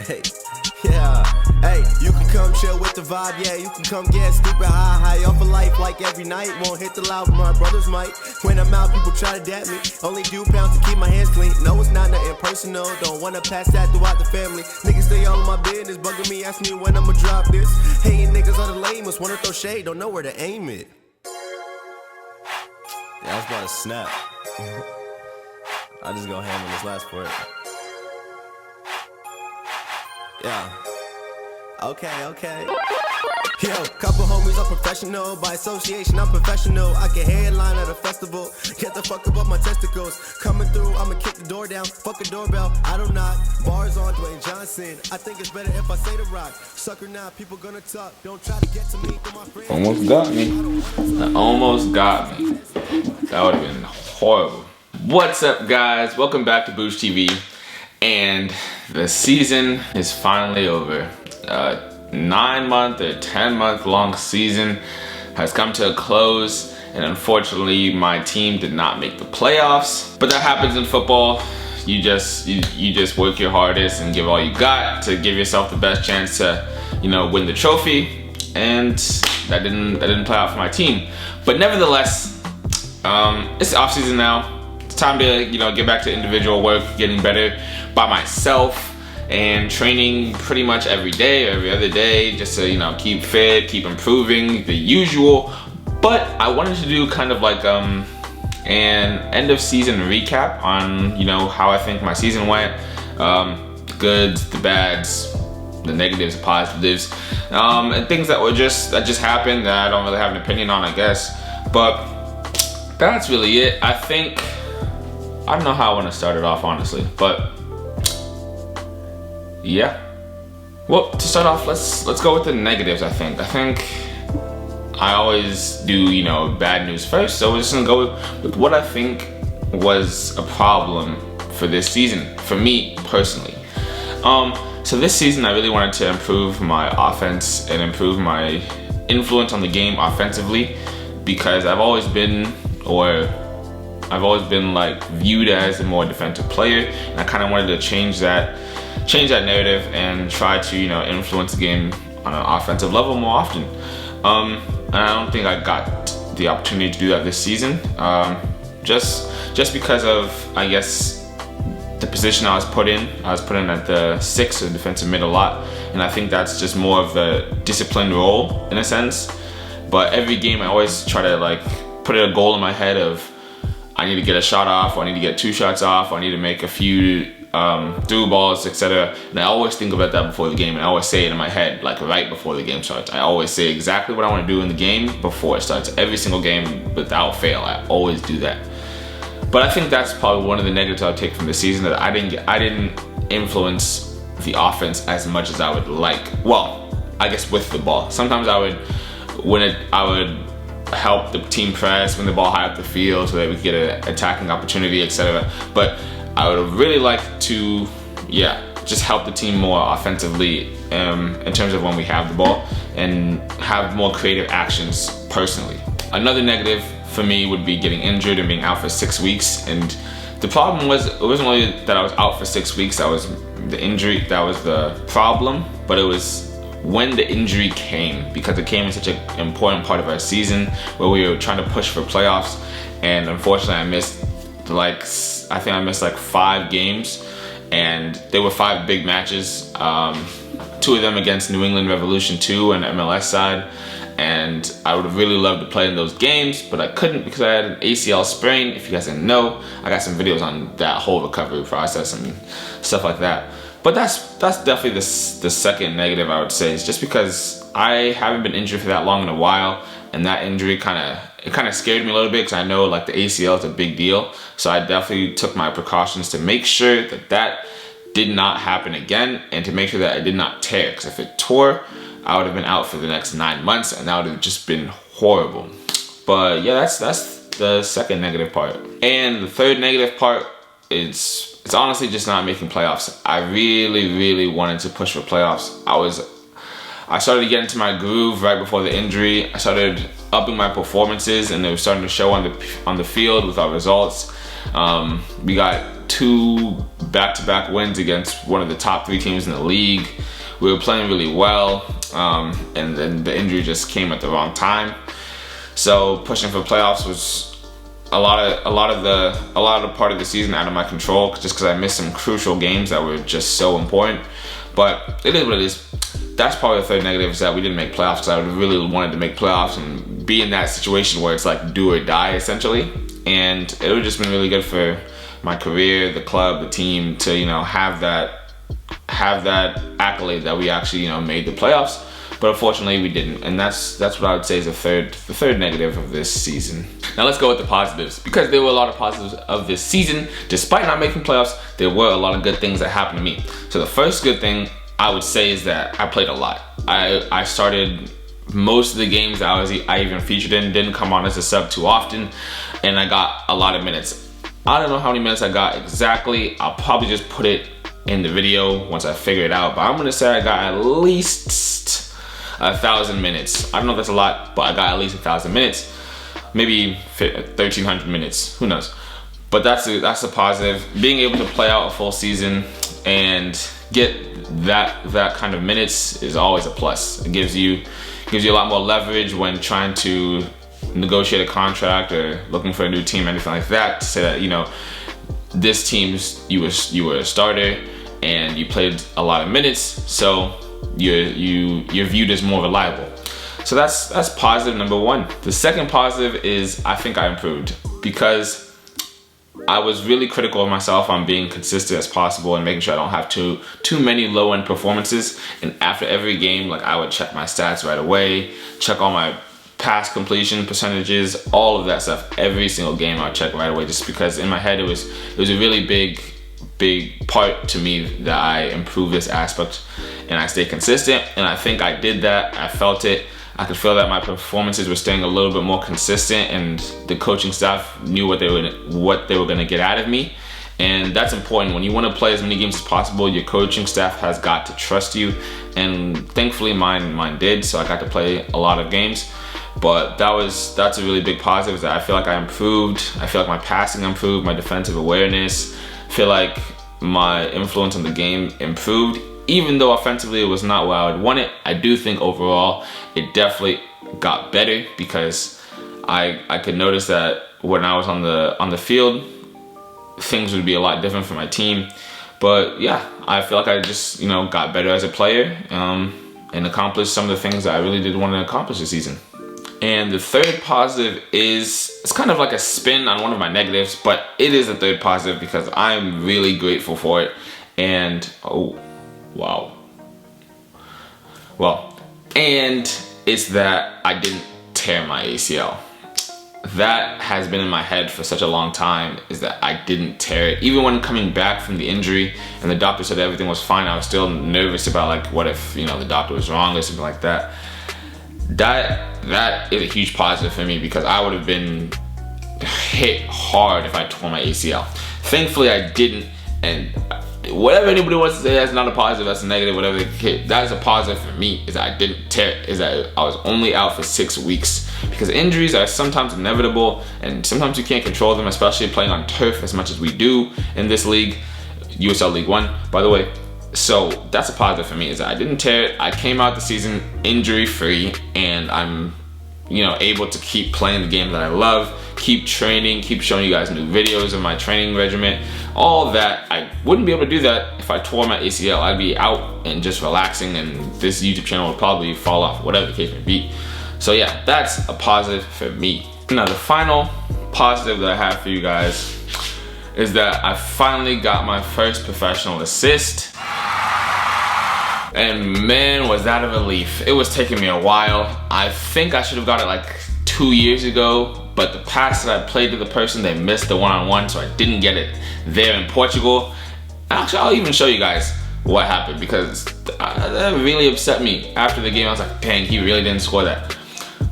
Hey, yeah. Hey, you can come chill with the vibe, yeah. You can come get stupid high off of life like every night. Won't hit the loud, my brothers might. When I'm out, people try to dap me. Only do pounds to keep my hands clean. No, it's not nothing personal. Don't wanna pass that throughout the family. Niggas stay all in my business, bugging me, asking me when I'ma drop this. Hating niggas are the lamest, wanna throw shade, don't know where to aim it. Yeah, I was about to snap. I just go ham on this last part. Yeah. Okay. Yo, couple homies are professional. By association, I'm professional. I can headline at a festival. Get the fuck above my testicles. Coming through, I'ma kick the door down. Fuck a doorbell, I don't knock. Bars on Dwayne Johnson. I think it's better if I say the rock. Sucker now, people gonna talk. Don't try to get to me through my friends. Almost got me. That almost got me. That would have been horrible. What's up, guys? Welcome back to Boosh TV. And the season is finally over. 9-month or 10-month long season has come to a close, and unfortunately my team did not make the playoffs. But that happens in football. You just work your hardest and give all you got to give yourself the best chance to, win the trophy. And that didn't play out for my team. But nevertheless, it's off season now. It's time to get back to individual work, getting better by myself, and training pretty much every day, every other day, just to keep fit, keep improving, the usual. But I wanted to do kind of like an end of season recap on how I think my season went, the goods, the bads, the negatives, the positives, and things that just happened that I don't really have an opinion on, I guess. But that's really it. I don't know how I want to start it off, honestly, but yeah. Well, to start off, let's go with the negatives. I think I always do bad news first, so we're just gonna go with what I think was a problem for this season, for me personally. So this season I really wanted to improve my offense and improve my influence on the game offensively, because I've always been like viewed as a more defensive player, and I kind of wanted to change that narrative and try to influence the game on an offensive level more often. And I don't think I got the opportunity to do that this season, just because of, I guess, the position I was put in. I was put in at the 6 or defensive mid a lot, and I think that's just more of the disciplined role in a sense. But every game I always try to put a goal in my head of, I need to get a shot off, or I need to get 2 shots off, or I need to make a few through balls, etc. And I always think about that before the game, and I always say it in my head right before the game starts. I always say exactly what I want to do in the game before it starts. Every single game without fail, I always do that. But I think that's probably one of the negatives I'll take from the season, that I didn't influence the offense as much as I would like. Well, I guess with the ball. Sometimes I would help the team press, win the ball high up the field so that we could get an attacking opportunity, etc. But I would really like to, just help the team more offensively in terms of when we have the ball, and have more creative actions personally. Another negative for me would be getting injured and being out for 6 weeks. And the problem was, it wasn't really that I was out for 6 weeks, that was the injury, that was the problem, but it was when the injury came, because it came in such an important part of our season where we were trying to push for playoffs. And unfortunately I missed I think I missed 5 games, and there were 5 big matches, 2 of them against New England Revolution 2 and MLS side, and I would have really loved to play in those games, but I couldn't because I had an ACL sprain. If you guys didn't know, I got some videos on that whole recovery process and stuff like that. But that's definitely the second negative I would say, is just because I haven't been injured for that long in a while, and that injury kind of scared me a little bit, because I know the ACL is a big deal. So I definitely took my precautions to make sure that did not happen again, and to make sure that I did not tear, because if it tore, I would have been out for the next 9 months, and that would have just been horrible. But yeah, that's the second negative part. And the third negative part is, it's honestly just not making playoffs. I really wanted to push for playoffs. I started to get into my groove right before the injury. I started upping my performances, and they were starting to show on the field with our results. We got 2 back-to-back wins against one of the top 3 teams in the league. We were playing really well, and then the injury just came at the wrong time. So pushing for playoffs was a lot of the part of the season out of my control, just because I missed some crucial games that were just so important. But it is what it is. That's probably the third negative, is that we didn't make playoffs, because I would really wanted to make playoffs and be in that situation where it's like do or die essentially. And it would have just been really good for my career, the club, the team to, you know, have that accolade that we actually, you know, made the playoffs. But unfortunately we didn't, and that's what I would say is the third negative of this season. Now let's go with the positives, because there were a lot of positives of this season. Despite not making playoffs, there were a lot of good things that happened to me. So the first good thing I would say is that I played a lot. I started most of the games that I even featured in, didn't come on as a sub too often, and I got a lot of minutes. I don't know how many minutes I got exactly. I'll probably just put it in the video once I figure it out, but I'm gonna say I got at least 1,000 minutes. I don't know if that's a lot, but I got at least 1,000 minutes, maybe 1,300 minutes, who knows. But that's a positive. Being able to play out a full season and get that kind of minutes is always a plus. It gives you a lot more leverage when trying to negotiate a contract or looking for a new team, anything like that, to say that, you know, this team's you were a starter and you played a lot of minutes, so you're viewed as more reliable. So that's positive number one. The second positive is I think I improved, because I was really critical of myself on being consistent as possible and making sure I don't have too many low-end performances. And after every game, like, I would check my stats right away, check all my pass completion percentages, all of that stuff. Every single game I would check right away, just because in my head it was a really big part to me that I improve this aspect and I stay consistent. And I think I did that. I felt it. I could feel that my performances were staying a little bit more consistent, and the coaching staff knew what they were going to get out of me. And that's important. When you want to play as many games as possible, your coaching staff has got to trust you, and thankfully mine did, so I got to play a lot of games. But that's a really big positive, is that I feel like I improved. I feel like my passing improved, my defensive awareness. I feel like my influence on the game improved. Even though offensively it was not where I would want it, I do think overall it definitely got better, because I could notice that when I was on the field, things would be a lot different for my team. But yeah, I feel like I just, you know, got better as a player, and accomplished some of the things that I really did want to accomplish this season. And the third positive is, it's kind of like a spin on one of my negatives, but it is a third positive because I'm really grateful for it. And wow. Well, and it's that I didn't tear my ACL. That has been in my head for such a long time, is that I didn't tear it. Even when coming back from the injury and the doctor said everything was fine, I was still nervous about, like, what if, you know, the doctor was wrong or something like that. That is a huge positive for me, because I would have been hit hard if I tore my ACL. Thankfully I didn't, and whatever anybody wants to say that's not a positive, that's a negative, whatever, that is a positive for me, is that I didn't tear it, is that I was only out for 6 weeks, because injuries are sometimes inevitable and sometimes you can't control them, especially playing on turf as much as we do in this league, USL League 1, by the way. So that's a positive for me, is that I didn't tear it. I came out the season injury free, and I'm, you know, able to keep playing the game that I love, keep training, keep showing you guys new videos of my training regimen, all that. I wouldn't be able to do that if I tore my ACL. I'd be out and just relaxing, and this YouTube channel would probably fall off, whatever the case may be. So yeah, that's a positive for me. Now the final positive that I have for you guys is that I finally got my first professional assist. And man, was that a relief. It was taking me a while. I think I should have got it like 2 years ago, but the pass that I played to the person, they missed the one-on-one, so I didn't get it there in Portugal. Actually, I'll even show you guys what happened, because that really upset me. After the game, I was like, dang, he really didn't score that.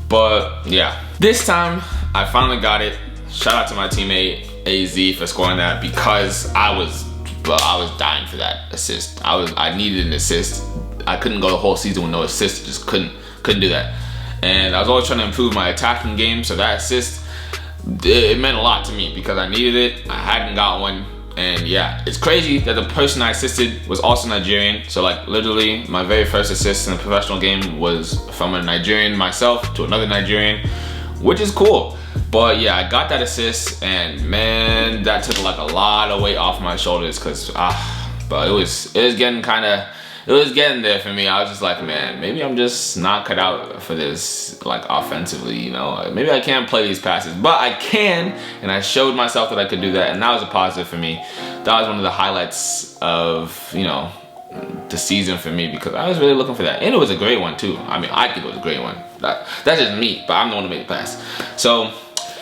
But yeah, this time I finally got it. Shout out to my teammate AZ for scoring that, because I was dying for that assist. I needed an assist. I couldn't go the whole season with no assist. Just couldn't do that. And I was always trying to improve my attacking game, so that assist, it meant a lot to me, because I needed it. I hadn't got one. And yeah, it's crazy that the person I assisted was also Nigerian. So like literally my very first assist in a professional game was from a Nigerian myself to another Nigerian, which is cool. But yeah, I got that assist, and man, that took like a lot of weight off my shoulders, cause but it was getting there for me. I was just like, man, maybe I'm just not cut out for this, like offensively, you know. Maybe I can't play these passes, but I can, and I showed myself that I could do that, and that was a positive for me. That was one of the highlights of, you know, the season for me, because I was really looking for that, and it was a great one too. I mean, I think it was a great one. That's just me, but I'm the one who made the pass. So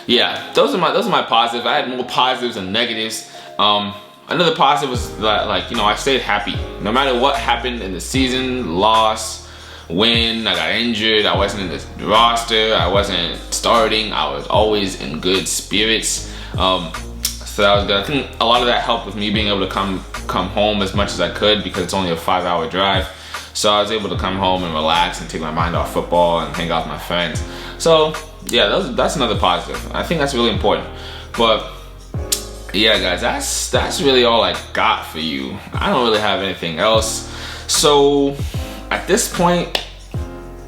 yeah, those are my positives. I had more positives than negatives. Another positive was that, like, you know, I stayed happy. No matter what happened in the season, loss, win, I got injured, I wasn't in the roster, I wasn't starting, I was always in good spirits. So that was good. I think a lot of that helped with me being able to come home as much as I could, because it's only a 5-hour drive. So I was able to come home and relax and take my mind off football and hang out with my friends. So yeah, that's another positive. I think that's really important. But yeah, guys, that's really all I got for you. I don't really have anything else. So at this point,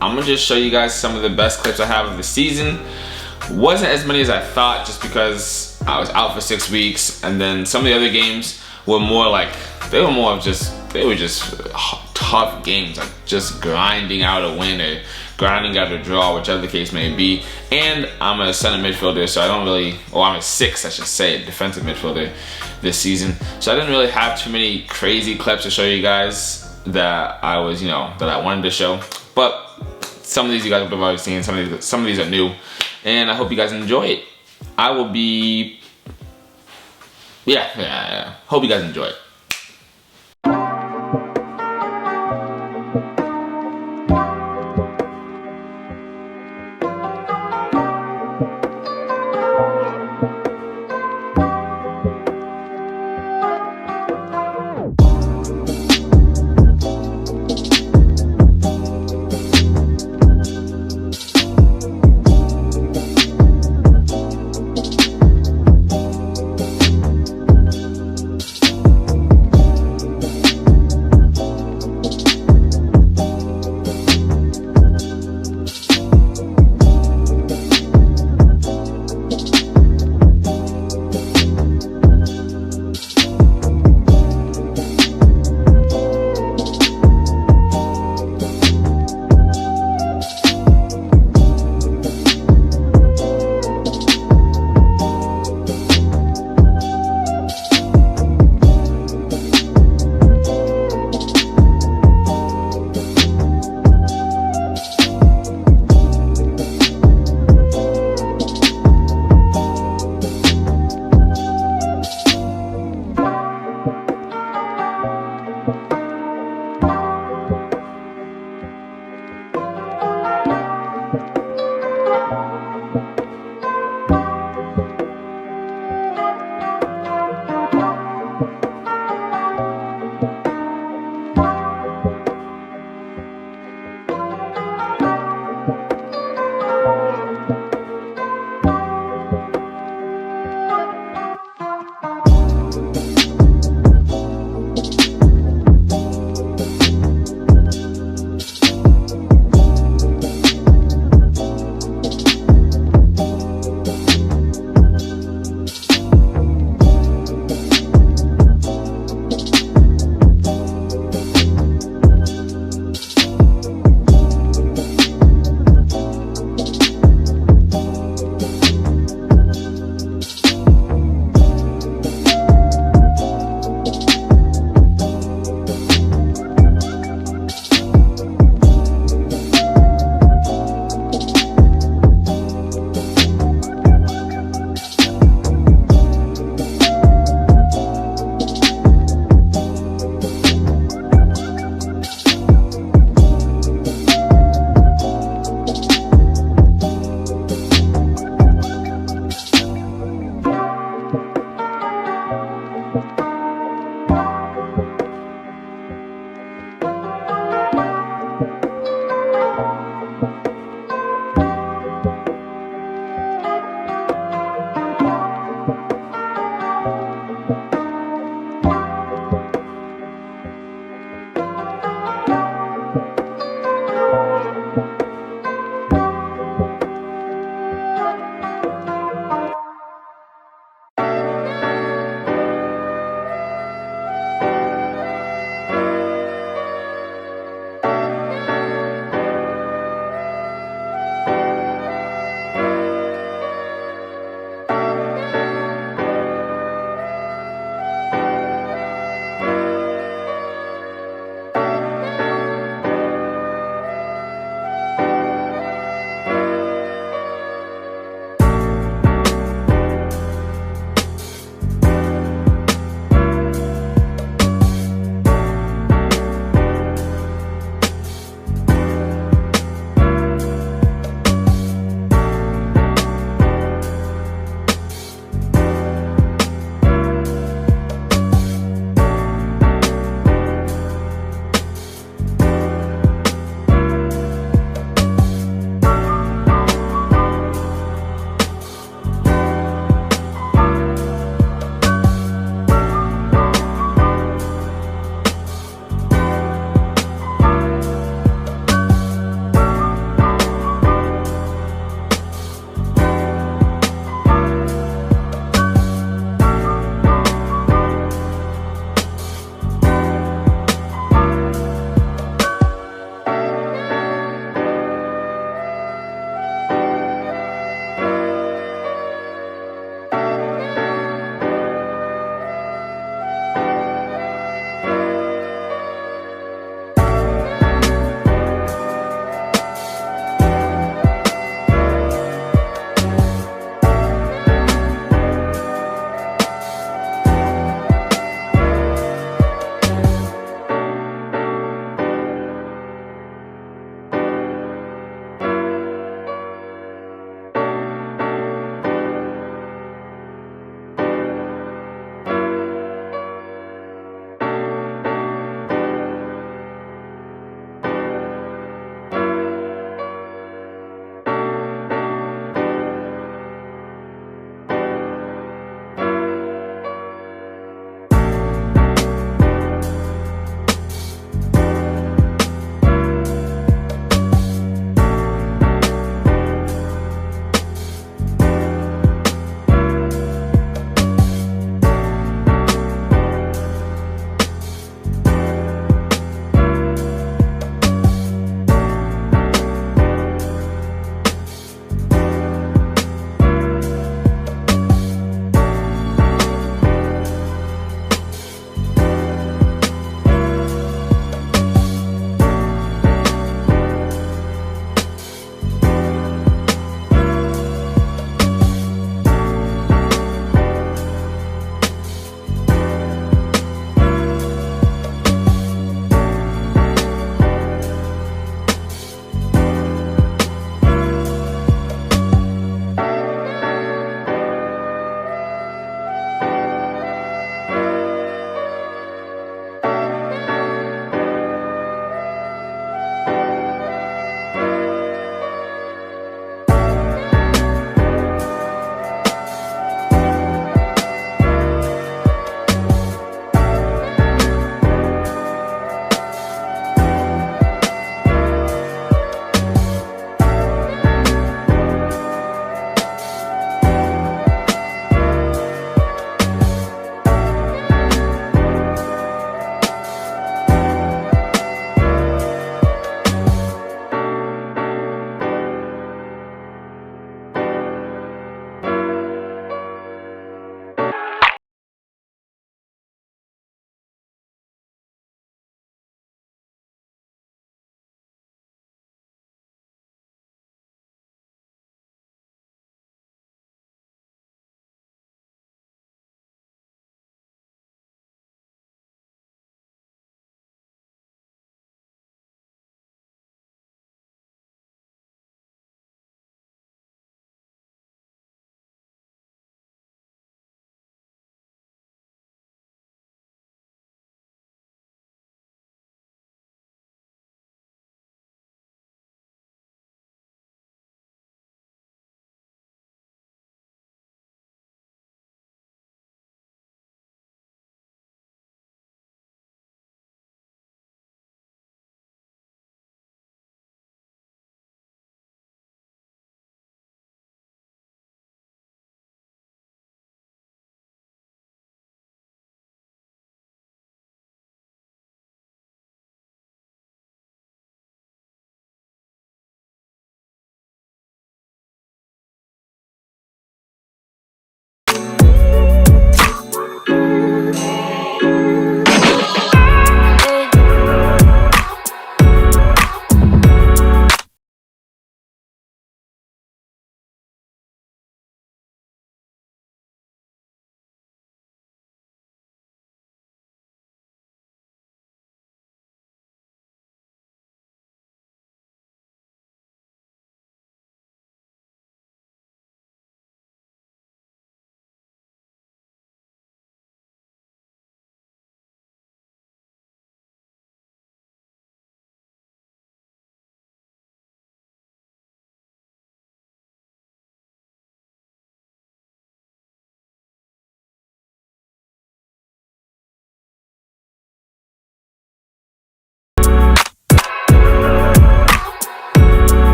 I'm gonna just show you guys some of the best clips I have of the season. Wasn't as many as I thought, just because I was out for 6 weeks, and then some of the other games were more like, they were just tough games, like just grinding out a win or grinding out a draw, whichever the case may be. And I'm a center midfielder, so I don't really, or I'm a 6, I should say, defensive midfielder this season. So I didn't really have too many crazy clips to show you guys that I was, you know, that I wanted to show. But some of these you guys have already seen, some of these are new, and I hope you guys enjoy it. I will be, yeah, hope you guys enjoy it.